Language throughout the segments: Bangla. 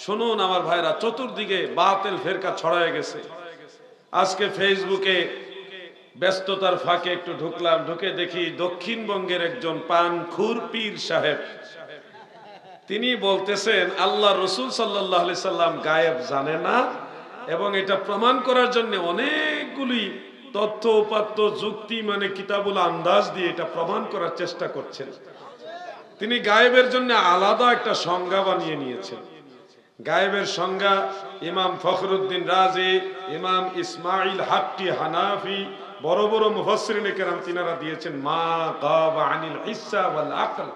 শুনুন আমার ভাইরা, চতুর্দিকে বাতিল ফেরকা ছড়ায় গেছে। আজকে ফেসবুকে ব্যস্ততার ফাঁকে একটু ঢুকলাম, ঢুকে দেখি দক্ষিণবঙ্গের একজন পানখুর পীর সাহেব তিনি বলতেছেন আল্লাহ রসুল সাল্লাল্লাহু আলাইহি সাল্লাম গায়েব জানে না, এবং এটা প্রমাণ করার জন্য অনেকগুলি তথ্য উপাত্ত যুক্তি মানে কিতাবুল আন্দাজ দিয়ে এটা প্রমাণ করার চেষ্টা করছেন। তিনি গায়েবের জন্য আলাদা একটা সংজ্ঞা বানিয়ে নিয়েছেন। গায়েবের সংজ্ঞা ইমাম ফখরুদ্দিন রাজি, ইমাম ইসমাইল হাক্কি হানাফি, বড় বড় মুফাসসিরিনে কেরাম তিনারা দিয়েছেন মা গাবা আনিল ইসা ওয়াল আকল।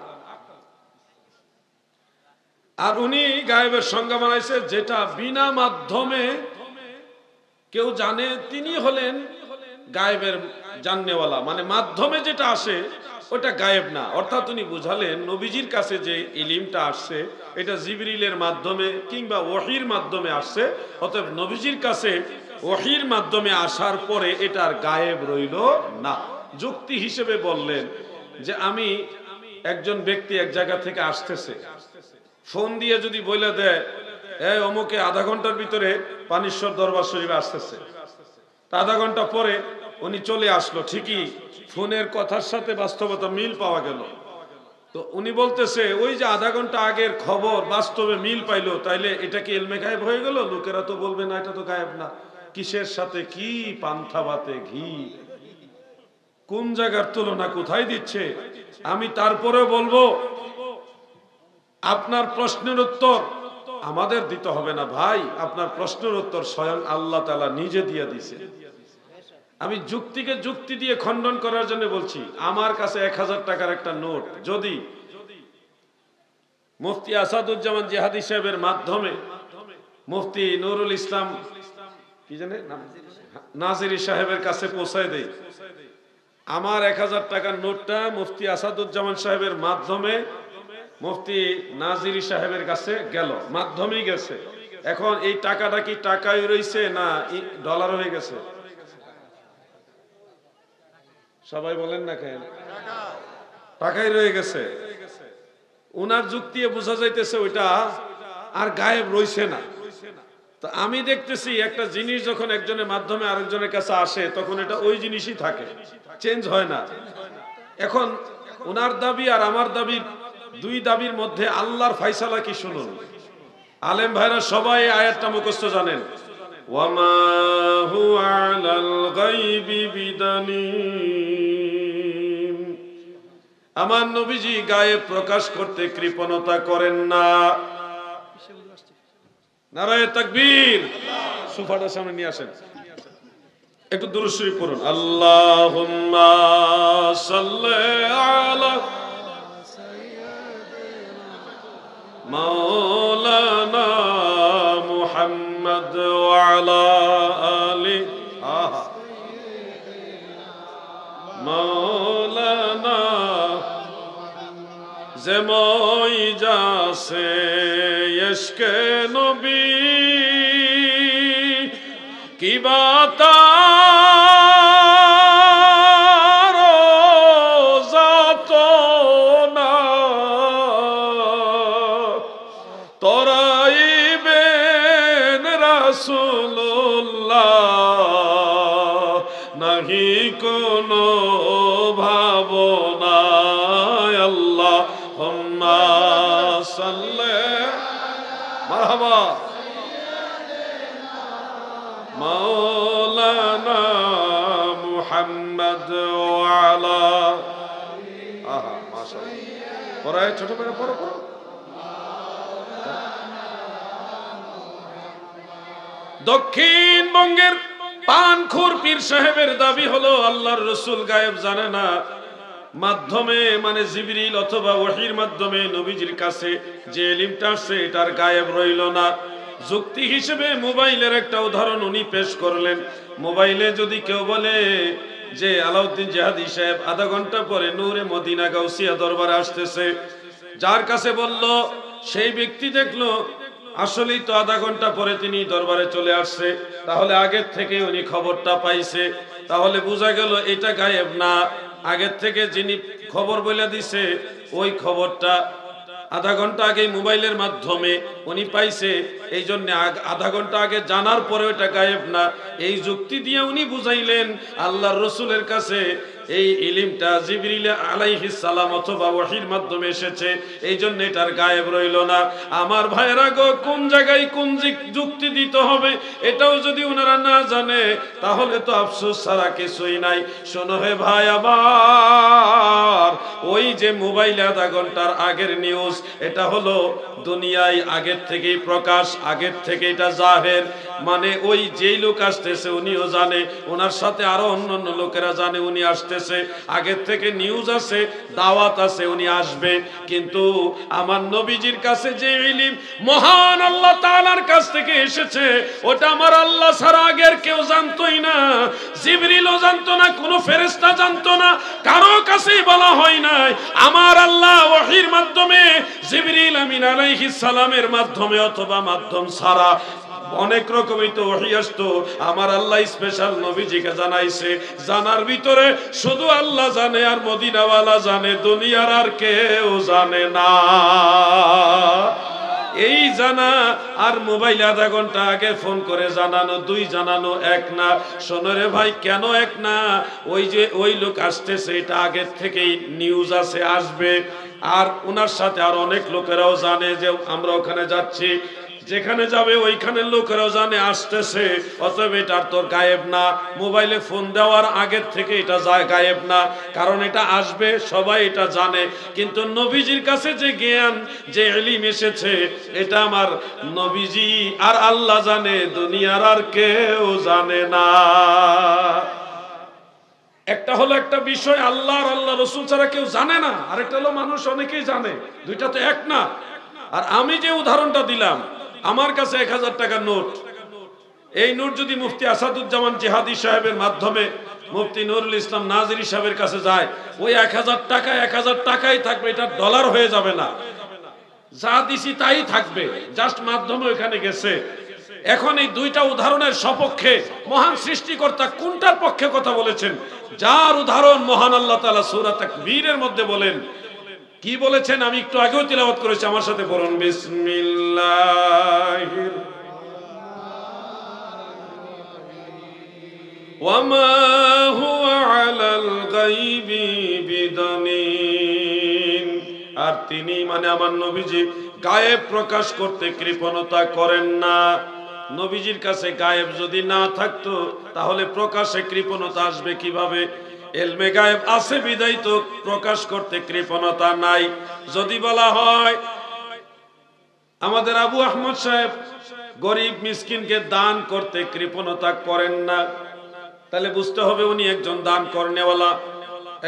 আর উনি গায়েবের সংজ্ঞা বানাইছে যেটা বিনা মাধ্যমে কেউ জানে তিনি হলেন গায়েবের জাননেওয়ালা, মানে মাধ্যমে যেটা আসে ওটা গায়েব না। অর্থাৎ উনি বুঝালেন নবীজির কাছে যে ইলমটা আসছে এটা জিবরিলের মাধ্যমে কিংবা ওহীর মাধ্যমে আসছে, অতএব নবীজির কাছে ওহীর মাধ্যমে আসার পরে এটার গায়েব রইল না। যুক্তি হিসেবে বললেন যে আমি একজন ব্যক্তি এক জায়গা থেকে আসতেছে, ফোন দিয়ে যদি বলে দেয় এই অমুকে আধা ঘন্টার ভিতরে পানিশ্বর দরবার শরীফে আসতেছে, তা আধা ঘন্টা পরে উনি চলে আসলো, ঠিকই ফোনের কথার সাথে বাস্তবতা মিল পাওয়া গেল। তো উনি বলতেছে ওই যে আধা ঘন্টা আগের খবর বাস্তবে মিল পাইলো, তাইলে এটা কি ইলমে গায়েব হয়ে গেল? লোকেরা তো বলবে না এটা তো গায়েব না। কিসের সাথে কি পান্থা ভাতে ঘি, কোন জায়গার তুলনা কোথায় দিচ্ছে? আমি তারপরে বলবো আপনার প্রশ্নের উত্তর আমাদের দিতে হবে না ভাই, আপনার প্রশ্নের উত্তর স্বয়ং আল্লাহ তাআলা নিজে দিয়ে দিয়েছে। আমি যুক্তিকে যুক্তি দিয়ে খণ্ডন করার জন্য বলছি। আমার কাছে 1000 টাকার একটা নোট যদি মুফতি আসাদুজ্জামান জিহাদি সাহেবের মাধ্যমে মুফতি নুরুল ইসলাম কি জানে নাজিরি সাহেবের কাছে পৌঁছায় দেই, আমার 1000 টাকার নোটটা মুফতি আসাদুজ্জামান সাহেবের মাধ্যমে মুফতি নাজিরি সাহেবের কাছে গেল, মাধ্যমেই গেছে। এখন এই টাকাটা কি টাকাই রইছে না ডলার হয়ে গেছে? সবাই বলেন না কেন? টাকাই রয়ে গেছে। উনার যুক্তি বোঝা যাইতেছে ওইটা আর গায়েব রইছে না। তো আমি দেখতেছি একটা জিনিস যখন একজনের মাধ্যমে আরেকজনের কাছে আসে তখন এটা ওই জিনিসই থাকে, চেঞ্জ হয় না। এখন উনার দাবি আর আমার দাবির দুই দাবির মধ্যে আল্লাহর ফয়সালা কি শুনুন। আলেম ভাইরা সবাই আয়াতটা মুখস্থ জানেন, ওয়ামা হুয়া আলাল গায়বি বিদানিন, আমার নবীজি গায়েব প্রকাশ করতে কৃপণতা করেন না। নারায়ে তাকবীর। সোফাটার সামনে নিয়ে আসেন, একটু দুরূদ শরীফ পড়ুন। আল্লাহুম্মা সাল্লি আলা মাওলানা মুহাম্মদ ওয়া আলা আলি মাওলানা যেমই যাসে ইশকে নবী কি বাতা নাহি কোনো ভাবনা। আল্লাহুম্মা সাল্লি মারহাবা মাওলানা মুহাম্মদ ওয়া আলা মাশাআল্লাহ। পড়ায় ছোট করে পড়ো। দক্ষিণবঙ্গের পানখুর পীর সাহেবের দাবি হলো আল্লাহর রাসূল গায়েব জানে না, মাধ্যমে মানে জিবরিল অথবা ওহীর মাধ্যমে নবীজির কাছে যে ইলমটা আসছে এটার গায়েব রইল না। যুক্তি হিসেবে মোবাইলের একটা উদাহরণ উনি পেশ করলেন। মোবাইলে যদি কেউ বলে যে আলাউদ্দিন জিহাদি সাহেব আধা ঘন্টা পরে নূরে মদিনা গাউসিয়া দরবারে আসতেছে, যার কাছে বলল সেই ব্যক্তি দেখলো আসলেই তো আধা ঘন্টা পরে তিনি দরবারে চলে আসছে, তাহলে আগের থেকে উনি খবরটা পাইছে, তাহলে বোঝা গেল এটা গায়েব না। আগের থেকে যিনি খবর বলে দিছে ওই খবরটা আধা ঘন্টা আগে মোবাইলের মাধ্যমে উনি পাইছে, এই জন্য আধা ঘন্টা আগে জানার পরে ওটা গায়েব না। এই যুক্তি দিয়ে উনি বুঝাইলেন আল্লাহর রসুলের কাছে এই ইলমটা জিবরিল আলাইহিস সালাম অথবা ওহীর মাধ্যমে এসেছে, এই জন্য এটার গায়েব রইল না। আমার ভাইরা গো, কোন জায়গায় কোন যুক্তি দিতে হবে এটাও যদি ওনারা না জানে তাহলে তো আফসোস ছাড়া কিছুই নাই। শোনো হে ভাই আমার, ওই যে মোবাইলে আধা ঘন্টার আগের নিউজ, এটা হলো দুনিয়ায় আগের থেকেই প্রকাশ, আগের থেকে এটা জাহের, মানে ওই যেই লোক আসতেছে উনিও জানে, ওনার সাথে আরো অন্যান্য লোকেরা জানে উনি আসতেছে, আগের থেকে নিউজ আছে, দাওয়াত আছে, উনি আসবে। কিন্তু আমার নবীজির কাছে যে ইলম মহান আল্লাহ তাআলার কাছ থেকে এসেছে, ওটা আমার আল্লাহ ছাড়া আগের কেউ জানতোই না, জিবরিলও জানতো না, কোনো ফেরেশতা জানতো না, কারো কাছেই বলা হয় নাই। আমার আল্লাহ ওহীর মাধ্যমে, জিবরিল আমিন আলাইহিস সালামের মাধ্যমে অথবা মাধ্যম ছাড়া অনেক রকমই তো ওহী আসতো, আমার আল্লাহ স্পেশাল নবীজিকে জানাইছে। জানার ভিতরে শুধু আল্লাহ জানে আর মদিনাওয়ালা জানে, দুনিয়ার আর কেউ জানে না। এই জানা আর মোবাইল আধা ঘন্টা আগে ফোন করে জানানো, দুই জানানো এক না। শোনো রে ভাই, কেন এক না? ওই যে ওই লোক আসতেছে, এটা আগের থেকেই নিউজ আছে, আসবে, আর ওনার সাথে আর অনেক লোকেরাও জানে যে আমরা ওখানে যাচ্ছি, যেখানে যাবে ওইখানের লোকেরাও জানে আসতেছে, অতএব এটা তোর গায়েব না। মোবাইলে ফোন দেওয়ার আগের থেকে এটা যায় গায়েব না, কারণ এটা আসবে, সবাই এটা জানে। কিন্তু নবীজির কাছে যে জ্ঞান, যে ইলম এসেছে, এটা আমার নবীজি আর আল্লাহ জানে, দুনিয়ার আর কেউ জানে না। একটা হলো একটা বিষয় আল্লাহ আর আল্লাহ রসুল ছাড়া কেউ জানে না, আর একটা হলো মানুষ অনেকেই জানে, দুইটা তো এক না। আর আমি যে উদাহরণটা দিলাম, আমার কাছে 1000 টাকার নোট, এই নোট যদি মুফতি আসাদুজ্জামান জিহাদি সাহেবের মাধ্যমে মুফতি নুরুল ইসলাম নাজিরি সাহেবের কাছে যায়, ওই 1000 টাকা 1000 টাকাই থাকবে, এটা ডলার হয়ে যাবে না, যা দিছি তাই থাকবে, জাস্ট মাধ্যমে ওখানে গেছে। এখন এই দুইটা উদাহরণের সপক্ষে মহান সৃষ্টিকর্তা কোনটার পক্ষে কথা বলেছেন? যার উদাহরণ মহান আল্লাহ তাআলা সূরা তাকবীরের মধ্যে বলেন, কি বলেছেন আমি একটু আগেও তিলাওয়াত করেছি, আমার সাথে পড়ুন, বিসমিল্লাহির ওয়ামা হুয়া আলাল গায়বি বিদানিন। আর তিনি মানে আমার নবীজি গায়েব প্রকাশ করতে কৃপণতা করেন না। নবীজির কাছে গায়েব যদি না থাকতো তাহলে প্রকাশে কৃপণতা আসবে কিভাবে? এলমে গায়েব আছে বিদায় তো প্রকাশ করতে কৃপণতা নাই। যদি বলা হয় আমাদের আবু আহমদ সাহেব গরিব মিসকিনকে দান করতে কৃপণতা করেন না, তাহলে বুঝতে হবে উনি একজন দান করনেওয়ালা,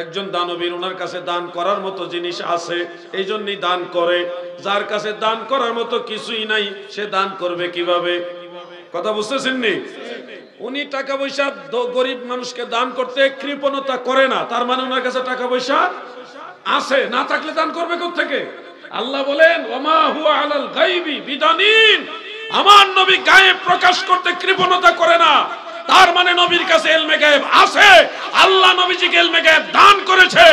একজন দানবীর, ওনার কাছে দান করার মতো জিনিস আছে, এই জন্যই দান করে। যার কাছে দান করার মতো কিছুই নাই, সে দান করবে কিভাবে? কথা বুঝতেছেন নি? উনি টাকা পয়সা গরিব মানুষকে দান করতে কৃপণতা করে না, তার মানে ওনার কাছে টাকা পয়সা আছে, না থাকলে দান করবে কোথা থেকে? আল্লাহ বলেন ওয়ামা হুয়া আলাল গায়বি বিদানিন, আমার নবী গায়েব প্রকাশ করতে কৃপণতা করে না, তার মানে নবীর কাছে ইলমে গায়েব আছে, আল্লাহ নবীজিকে ইলমে গায়েব দান করেছে,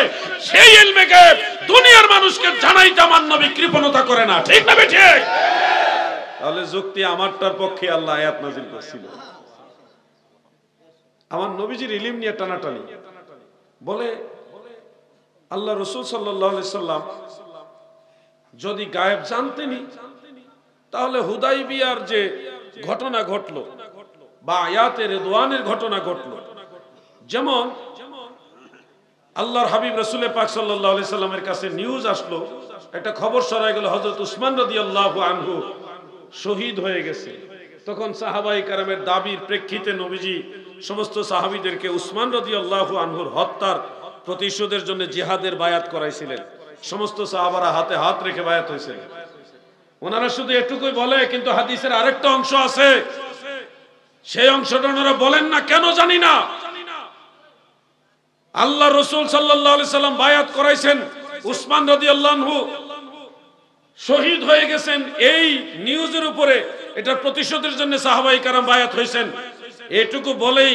সেই ইলমে গায়েব দুনিয়ার মানুষকে জানাইতে আমার নবী কৃপণতা করে না। ঠিক না বেঠিক? তাহলে যুক্তি আমারটার পক্ষে আল্লাহ আয়াত নাযিল করেছিল। আমার নবীজির ইলম নিয়ে টানাটানি বলে আল্লাহ রাসূল সাল্লাল্লাহু আলাইহি সাল্লাম যদি গায়েব জানতেনি তাহলে হুদাইবিয়ার যে ঘটনা ঘটলো বা আয়াতে রিদওয়ানের ঘটনা ঘটলো, যেমন আল্লাহর হাবিব রাসূল পাক সাল্লাল্লাহু আলাইহি সাল্লামের কাছে নিউজ আসলো, একটা খবর ছড়ায় গেল হযরত উসমান রাদিয়াল্লাহু আনহু শহীদ হয়ে গেছে। তখন সাহাবায়ে কেরামের দাবির প্রেক্ষিতে নবীজি সমস্ত সাহাবীদেরকে উসমান রাদিয়াল্লাহু আনহুর হত্যার প্রতিশোধের জন্য জিহাদের বায়াত করাইছিলেন। সমস্ত সাহাবারা হাতে হাত রেখে বায়াত হয়েছে। ওনারা শুধু এটুকুই বলে, কিন্তু হাদিসের আরেকটা অংশ আছে, সেই অংশটা ওনারা বলেন না, কেন জানি না। আল্লাহ রাসূল সাল্লাল্লাহু আলাইহি সাল্লাম বায়াত করাইছেন, উসমান রাদিয়াল্লাহু আনহু শহীদ হয়ে গেছেন, এই নিউজের উপরে এটার প্রতিশোধের জন্য সাহাবায়ে কেরাম বায়াত হয়েছেন। এটুকু বলেই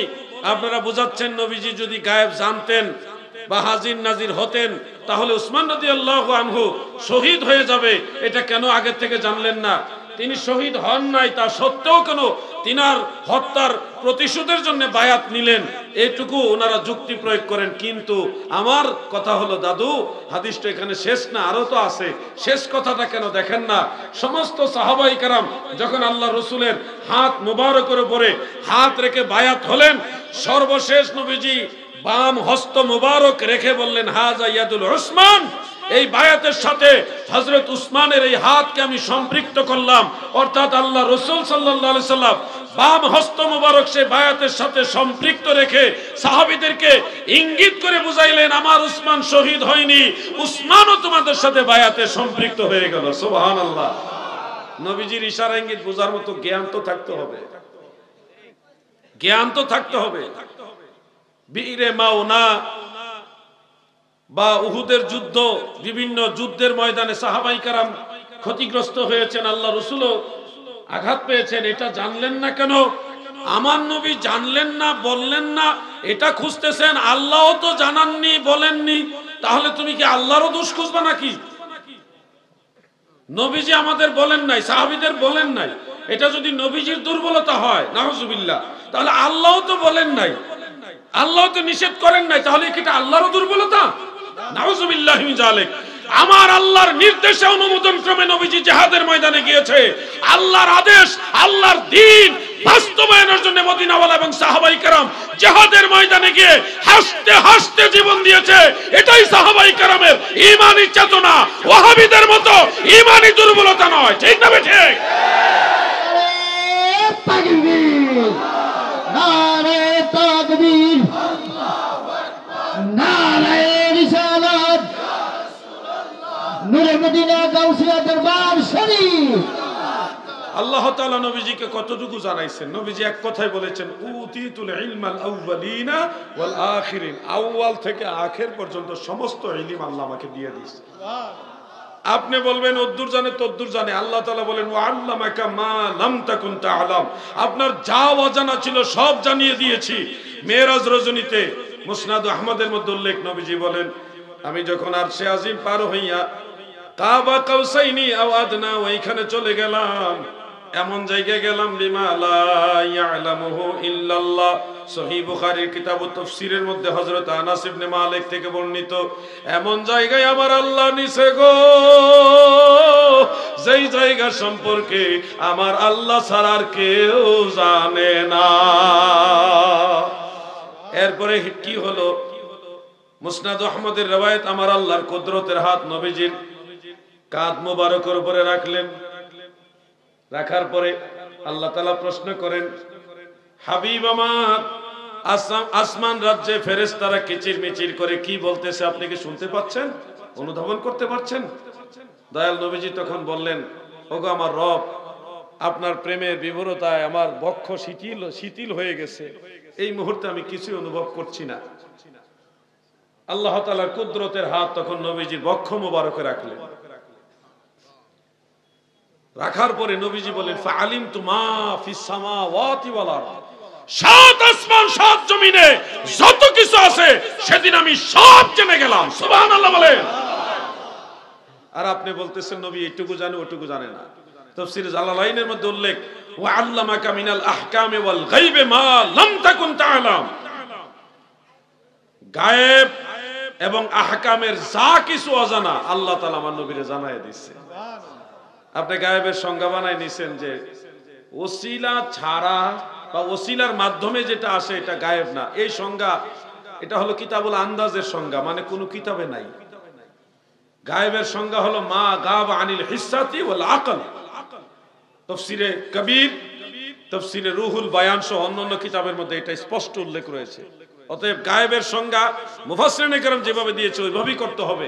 আপনারা বুঝাচ্ছেন নবীজি যদি গায়েব জানতেন বা হাজির নাজির হতেন তাহলে উসমান রাদিয়াল্লাহু আনহু শহীদ হয়ে যাবে, এটা কেন আগে থেকে জানলেন না? তিনি শহীদ হন নাই, তা সত্ত্বেও কেন তিনার হত্যার প্রতিশোধের জন্য বায়াত নিলেন, এইটুকু ওনারা যুক্তি প্রয়োগ করেন। কিন্তু আমার কথা হলো দাদু, হাদিসটা এখানে শেষ না, আরো তো আছে। শেষ কথাটা কেন দেখেন না? সমস্ত সাহাবাই কেরাম যখন আল্লাহ রসুলের হাত মুবারকের উপরে হাত রেখে বায়াত হলেন, সর্বশেষ নবীজি বাম হস্ত মুবারক রেখে বললেন, হাজা ইয়াদুল উসমান, এই বায়াতের সাথে হযরত উসমানের এই হাতকে আমি সম্পৃক্ত করলাম। অর্থাৎ আল্লাহ রাসূল সাল্লাল্লাহু আলাইহি সাল্লাম বাম হস্ত মুবারক সে বায়াতের সাথে সম্পৃক্ত রেখে সাহাবীদেরকে ইঙ্গিত করে বুঝাইলেন, আমার উসমান শহীদ হয়নি, উসমানও তোমাদের সাথে বায়াতে সম্পৃক্ত হয়ে গেল। সুবহানাল্লাহ। নবীজির ইশারা ইঙ্গিত বোঝার মতো জ্ঞান তো থাকতে হবে, জ্ঞান তো থাকতে হবে। বীরে মাওনা বা উহুদের যুদ্ধ, বিভিন্ন যুদ্ধের ময়দানে সাহাবাই কারাম ক্ষতিগ্রস্ত হয়েছেন, আল্লাহ রাসূলও আঘাত পেয়েছেন। এটা জানলেন না কেন? আমার নবী জানলেন না, বললেন না, এটা খুঁজতেছেন। আল্লাহও তো জানাননি, বলেননি, তাহলে তুমি কি আল্লাহরও দোষ খুঁজবা নাকি? নবীজি আমাদের বলেন নাই, সাহাবীদের বলেন নাই, এটা যদি নবীজির দুর্বলতা হয় নাউজুবিল্লাহ, তাহলে আল্লাহও তো বলেন নাই, আল্লাহ তো নিষেধ করেন নাই, তাহলে কি এটা আল্লাহরও দুর্বলতা? নাউজুবিল্লাহি মিন যালিক। আমার আল্লাহর নির্দেশে অনুমোদন ক্রমে নবীজি জিহাদের ময়দানে গিয়েছে। আল্লাহর আদেশ, আল্লাহর দ্বীন বাস্তবায়নের জন্য মদিনাওয়ালা এবং সাহাবাই কেরাম জিহাদের ময়দানে গিয়ে হাসতে হাসতে জীবন দিয়েছে। এটাই সাহাবাই কেরামের ঈমানি চেতনা, ওয়াহাবীদের মতো ঈমানি দুর্বলতা নয়। ঠিক না ঠিক? তাকবীর, নারে তাকবীর, নারে রিসালাত, নূরে মদিনা গাউসিয়া দরবার শরীফ। আল্লাহ তাআলা নবীজিকে কতটুকু জানাইছেন? নবীজি এক কথাই বলেছেন, উতিতুল ইলমাল আউয়ালিনা ওয়াল আখিরিন, আউয়াল থেকে আখির পর্যন্ত সমস্ত ইলম আল্লাহ আমাকে দিয়ে দিয়েছে। আপনি বলবেন অদ্দুর জানে তদ্দুর জানে, আল্লাহ তাআলা বলেন ওয়া আল্লামাকা মা লাম তাকুন তাআলাম, আপনার যা অজানা ছিল সব জানিয়ে দিয়েছি। মেরাজ রজনীতে মুসনাদ আহমদের মধ্যে উল্লেখ, নবীজি বলেন, আমি যখন আরশে আজিম পার হইয়া কাবা কাউসাইনি আও আদনা, ওইখানে চলে গেলাম, এমন জায়গায় গেলাম লিমা লা ইয়ালামুহু ইল্লাল্লাহ। সহিহ বুখারীর কিতাবুত তাফসীরের মধ্যে হযরত আনাস ইবনে মালিক থেকে বর্ণিত, এমন জায়গায় আমার আল্লাহ নিছে গো, যেই জায়গা সম্পর্কে আমার আল্লাহ ছাড়া আর কেউ জানে না। এরপরে কি হলো? মুসনাদ আহমদের রওয়ায়াত, আমার আল্লাহর কুদরতের হাত নবীজির কাঁধ মোবারকের উপরে রাখলেন। রাখার পরে আল্লাহ তাআলা প্রশ্ন করেন, হাবিব আমার, আসমান রাজ্যে ফেরেশতারা কিচির মিচির করে কি বলতেছে, আপনি কি শুনতে পাচ্ছেন, অনুধাবন করতে পারছেন? দয়াল নবীজি তখন বললেন, ওগো আমার রব, আপনার প্রেমের বিভোরতায় আমার বক্ষ শিথিল হয়ে গেছে, এই মুহূর্তে আমি কিছুই অনুভব করছি না। আল্লাহ তাআলার কুদরতের হাত তখন নবীজির বক্ষ মোবারকে রাখলেন। রাখার পরে নবীজি বলেন, ফাআলিমতু মা ফিস সামাওয়াতি ওয়াল আরদ, সাত আসমান সাত জমিনে যত কিছু আছে সেদিন আমি সব জেনে গেলাম। সুবহানাল্লাহ বলেন। আর আপনি বলতেছেন নবী এইটুকু জানে ওটুকু জানে না। তাফসীর জালালাইনের মধ্যে উল্লেখ, ওয়া আল্লামাকা মিনাল আহকামি ওয়াল গায়বে মা লাম তাকুন তাআলাম, গায়েব এবং আহকামের যা কিছু অজানা আল্লাহ তাআলা আমার নবীরে জানায় দিয়েছে। আপনি গায়েবের সংজ্ঞা বানায় নিছেন যে ওসিলা ছাড়া বা ওসিলার মাধ্যমে যেটা আসে এটা গায়েব না, এই সংজ্ঞা এটা হলো কিতাবুল আন্দাজের সংজ্ঞা, মানে কোনো কিতাবে নাই। গায়েবের সংজ্ঞা হলো মা গাব আনিল হিসাতি ওয়াল আকল। তাফসীরে কবির, তাফসীরে রুহুল বায়ান সহ অন্যান্য কিতাবের মধ্যে এটা স্পষ্ট উল্লেখ রয়েছে। অতএব গায়েবের সংজ্ঞা মুফাসসিরিনে কেরাম যেভাবে দিয়েছে ওইভাবেই করতে হবে।